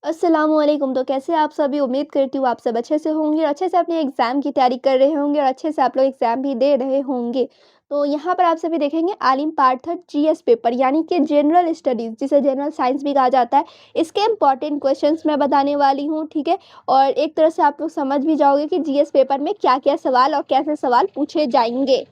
अस्सलामुअलैकुम। तो कैसे आप सभी? उम्मीद करती हूँ आप सब अच्छे से होंगे और अच्छे से अपने एग्ज़ाम की तैयारी कर रहे होंगे और अच्छे से आप लोग एग्ज़ाम भी दे रहे होंगे। तो यहाँ पर आप सभी देखेंगे आलिम पार्ट 3 जीएस पेपर यानी कि जनरल स्टडीज़ जिसे जनरल साइंस भी कहा जाता है। इसके इम्पोर्टेंट क्वेश्चंस मैं बताने वाली हूँ, ठीक है? और एक तरह से आप लोग समझ भी जाओगे कि जीएस पेपर में क्या-क्या सवाल और कैसे सवाल पूछे जाएँगे।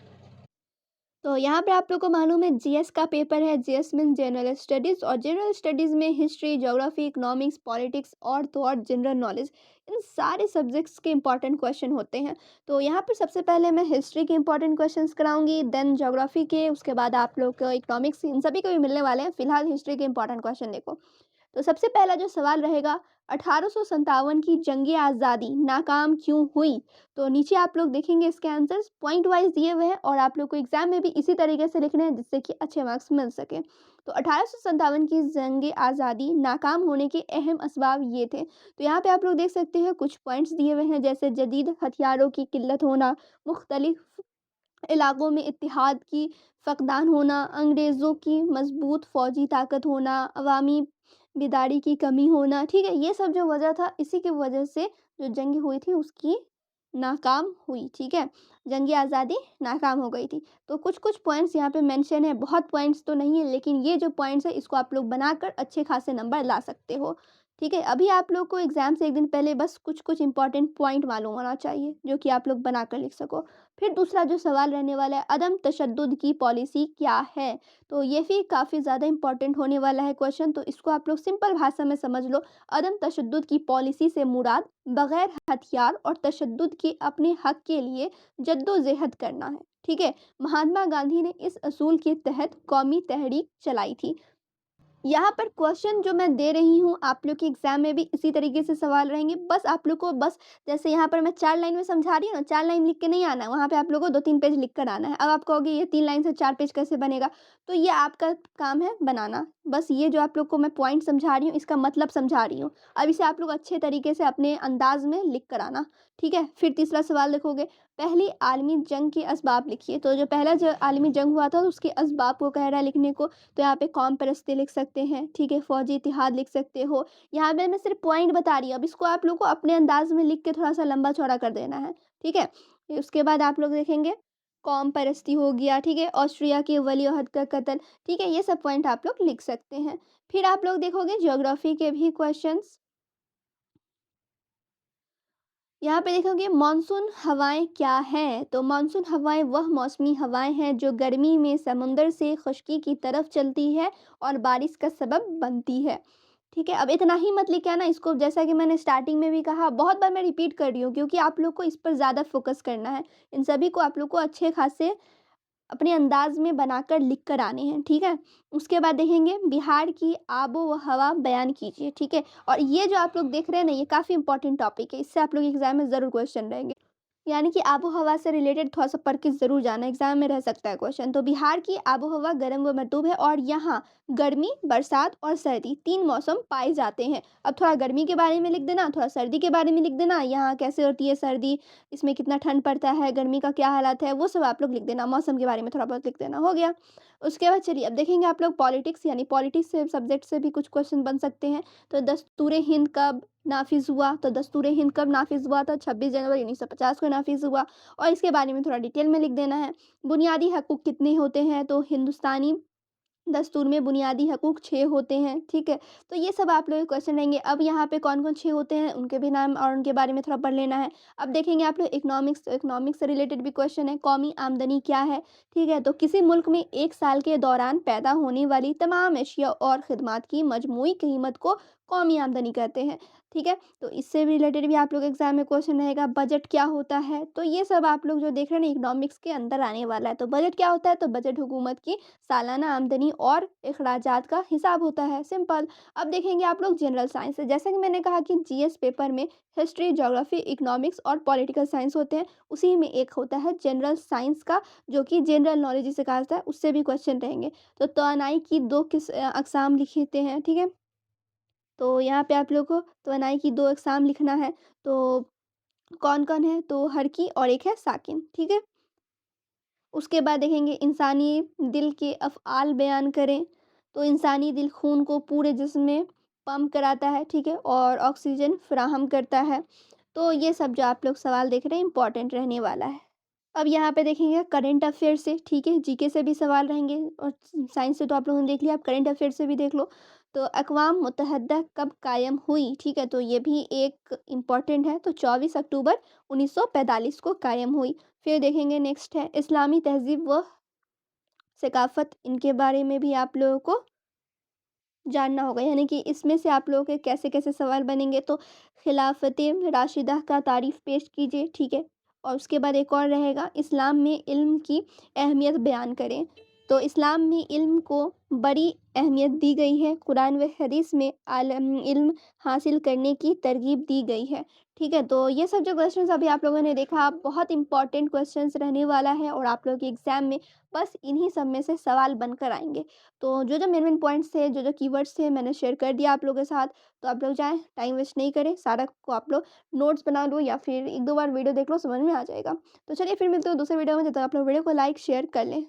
तो यहाँ पे आप लोग को मालूम है जीएस का पेपर है। जीएस मीन्स जनरल स्टडीज़ और जनरल स्टडीज़ में हिस्ट्री, ज्योग्राफी, इकोनॉमिक्स, पॉलिटिक्स और तो और जनरल नॉलेज इन सारे सब्जेक्ट्स के इंपॉर्टेंट क्वेश्चन होते हैं। तो यहाँ पर सबसे पहले मैं हिस्ट्री के इंपॉर्टेंट क्वेश्चंस कराऊंगी, देन ज्योग्राफी के, उसके बाद आप लोग को इकोनॉमिक्स, इन सभी को भी मिलने वाले हैं। फिलहाल हिस्ट्री के इंपॉर्टेंट क्वेश्चन देखो। तो सबसे पहला जो सवाल रहेगा, 1857 की जंग आज़ादी नाकाम क्यों हुई? तो नीचे आप लोग देखेंगे इसके आंसर्स पॉइंट वाइज दिए हुए हैं और आप लोग को एग्जाम में भी इसी तरीके से लिखने हैं जिससे कि अच्छे मार्क्स मिल सके। तो 1857 की जंग आज़ादी नाकाम होने के अहम असबाब ये थे। तो यहाँ पे आप लोग देख सकते हैं कुछ पॉइंट्स दिए हुए हैं, जैसे जदीद हथियारों की किल्लत होना, मुख्तलिफ इलाकों में इत्तेहाद की फ़क़दान होना, अंग्रेज़ों की मज़बूत फ़ौजी ताकत होना, अवामी बेदारी की कमी होना, ठीक है? ये सब जो वजह था, इसी की वजह से जो जंग हुई थी उसकी नाकाम हुई, ठीक है? जंग आज़ादी नाकाम हो गई थी। तो कुछ-कुछ पॉइंट्स यहाँ पे मेंशन है, बहुत पॉइंट्स तो नहीं है, लेकिन ये जो पॉइंट्स है इसको आप लोग बनाकर अच्छे खासे नंबर ला सकते हो, ठीक है? अभी आप लोग को एग्ज़ाम से 1 दिन पहले बस कुछ-कुछ इम्पोर्टेंट पॉइंट मालूम होना चाहिए, जो कि आप लोग बनाकर लिख सको। फिर दूसरा जो सवाल रहने वाला है, अदम तशद्दुद की पॉलिसी क्या है? तो ये भी काफ़ी ज़्यादा इम्पोर्टेंट होने वाला है क्वेश्चन, तो इसको आप लोग सिंपल भाषा में समझ लो। अदम तशद्दुद की पॉलिसी से मुराद बगैर हथियार और तशद्दुद के अपने हक के लिए जद्दोजहद करना है, ठीक है? महात्मा गांधी ने इस असूल के तहत कौमी तहरीक चलाई थी। यहाँ पर क्वेश्चन जो मैं दे रही हूँ, आप लोग के एग्ज़ाम में भी इसी तरीके से सवाल रहेंगे। बस आप लोग को बस जैसे यहाँ पर मैं 4 लाइन में समझा रही हूँ ना, 4 लाइन लिख के नहीं आना है, वहाँ पे आप लोगों को 2-3 पेज लिख कर आना है। अब आप कहोगे ये 3 लाइन से 4 पेज कैसे बनेगा? तो ये आपका काम है बनाना। बस ये जो आप लोग को मैं पॉइंट समझा रही हूँ, इसका मतलब समझा रही हूँ। अब इसे आप लोग अच्छे तरीके से अपने अंदाज़ में लिख कर आना, ठीक है? फिर तीसरा सवाल देखोगे, पहली आलमी जंग के असबाब लिखिए। तो जो पहला जो आलमी जंग हुआ था, उसके असबाब को कह रहा है लिखने को। तो यहाँ पे कौम परस्ती लिख सकते हैं, ठीक है? फ़ौजी इतिहाद लिख सकते हो। यहाँ पे मैं सिर्फ़ पॉइंट बता रही हूँ, अब इसको आप लोग को अपने अंदाज़ में लिख के थोड़ा-सा लंबा-चौड़ा कर देना है, ठीक है? फिर उसके बाद आप लोग देखेंगे कौम परस्ती हो गया, ठीक है? ऑस्ट्रिया के वली-अहद का कत्ल, ठीक है? ये सब पॉइंट आप लोग लिख सकते हैं। फिर आप लोग देखोगे ज्योग्राफ़ी के भी क्वेश्चंस। यहाँ पे देखोगे मानसून हवाएं क्या हैं? तो मानसून हवाएं वह मौसमी हवाएं हैं जो गर्मी में समुंदर से खुश्की की तरफ चलती है और बारिश का सबब बनती है, ठीक है? अब इतना ही मत लिखे आना इसको, जैसा कि मैंने स्टार्टिंग में भी कहा, बहुत बार मैं रिपीट कर रही हूँ क्योंकि आप लोग को इस पर ज़्यादा फोकस करना है। इन सभी को आप लोग को अच्छे खासे अपने अंदाज में बनाकर लिख कर आने हैं, ठीक है? उसके बाद देखेंगे बिहार की आबो व हवा बयान कीजिए, ठीक है? और ये जो आप लोग देख रहे हैं ना, ये काफ़ी इंपॉर्टेंट टॉपिक है, इससे आप लोग एग्जाम में ज़रूर क्वेश्चन रहेंगे। यानी कि आबो-हवा से रिलेटेड थोड़ा-सा पढ़ के ज़रूर जाना, एग्ज़ाम में रह सकता है क्वेश्चन। तो बिहार की आबो-हवा गर्म व मरतूब है और यहाँ गर्मी, बरसात और सर्दी 3 मौसम पाए जाते हैं। अब थोड़ा गर्मी के बारे में लिख देना, थोड़ा सर्दी के बारे में लिख देना, यहाँ कैसे होती है सर्दी, इसमें कितना ठंड पड़ता है, गर्मी का क्या हालात है, वो सब आप लोग लिख देना। मौसम के बारे में थोड़ा बहुत लिख देना, हो गया। उसके बाद चलिए अब देखेंगे आप लोग पॉलिटिक्स, यानी पॉलिटिक्स से सब्जेक्ट से भी कुछ क्वेश्चन बन सकते हैं। तो दस्तूर हिंद कब नाफ़िज़ हुआ? तो दस्तूर हिंद कब नाफ़िज़ हुआ था? 26 जनवरी 1950 को नाफ़िज़ हुआ और इसके बारे में थोड़ा डिटेल में लिख देना है। बुनियादी हकूक़ कितने होते हैं? तो हिंदुस्तानी दस्तूर में बुनियादी हकूक़ 6 होते हैं, ठीक है? तो ये सब आप लोग के क्वेश्चन रहेंगे। अब यहाँ पे कौन-कौन 6 होते हैं, उनके भी नाम और उनके बारे में थोड़ा पढ़ लेना है। अब देखेंगे आप लोग इकोनॉमिक्स, तो इकोनॉमिक्स से रिलेटेड भी क्वेश्चन है, कौमी आमदनी क्या है? ठीक है? तो किसी मुल्क में 1 साल के दौरान पैदा होने वाली तमाम अशिया और खिदमात की मजमूई कीमत को कौमी आमदनी कहते हैं, ठीक है? तो इससे भी रिलेटेड भी आप लोग एग्ज़ाम में क्वेश्चन रहेगा। बजट क्या होता है? तो ये सब आप लोग जो देख रहे हैं ना, इकोनॉमिक्स के अंदर आने वाला है। तो बजट क्या होता है? तो बजट हुकूमत की सालाना आमदनी और अखराजात का हिसाब होता है, सिंपल। अब देखेंगे आप लोग जनरल साइंस से, जैसा कि मैंने कहा कि जीएस पेपर में हिस्ट्री, ज्योग्राफी, इकोनॉमिक्स और पॉलिटिकल साइंस होते हैं, उसी में एक होता है जनरल साइंस का, जो कि जनरल नॉलेज जिसे कहा जाता है, उससे भी क्वेश्चन रहेंगे। तो तवानाई की 2 अक़साम लिखते हैं, ठीक है? तो यहाँ पे आप लोग को तवानाई की 2 अक़साम लिखना है। तो कौन-कौन है? तो हरकी और एक है साकिन, ठीक है? उसके बाद देखेंगे इंसानी दिल के अफ़आल बयान करें। तो इंसानी दिल खून को पूरे जिस्म में पंप कराता है, ठीक है? और ऑक्सीजन फ़राहम करता है। तो ये सब जो आप लोग सवाल देख रहे हैं इम्पोर्टेंट रहने वाला है। अब यहाँ पे देखेंगे करंट अफ़ेयर से, ठीक है? जीके से भी सवाल रहेंगे और साइंस से तो आप लोगों ने देख लिया, अब करंट अफ़ेयर से भी देख लो। तो अक़वाम मुत्तहदा कब कायम हुई? ठीक है? तो ये भी एक इम्पोर्टेंट है, तो 24 अक्टूबर 1945 को कायम हुई। फिर देखेंगे नेक्स्ट है इस्लामी तहज़ीब व सक़ाफ़त, इनके बारे में भी आप लोगों को जानना होगा, यानी कि इसमें से आप लोगों के कैसे-कैसे सवाल बनेंगे। तो खिलाफ़त-ए राशिदा का तारीफ़ पेश कीजिए, ठीक है? और उसके बाद एक और रहेगा इस्लाम में इल्म की अहमियत बयान करें। तो इस्लाम में इल्म को बड़ी अहमियत दी गई है। कुरान व हदीस में इल्म हासिल करने की तरगीब दी गई है, ठीक है? तो ये सब जो क्वेश्चंस अभी आप लोगों ने देखा बहुत इंपॉर्टेंट क्वेश्चंस रहने वाला है और आप लोगों के एग्ज़ाम में बस इन्हीं सब में से सवाल बनकर आएँगे। तो जो-जो मेन-मेन पॉइंट्स थे, जो-जो कीवर्ड्स थे मैंने शेयर कर दिया आप लोगों के साथ। तो आप लोग जाएँ, टाइम वेस्ट नहीं करें, सारा को आप लोग नोट्स बना लो या फिर 1-2 बार वीडियो देख लो, समझ में आ जाएगा। तो चलिए फिर मिलते हैं दूसरे वीडियो में, जब तक आप लोग वीडियो को लाइक, शेयर कर लें।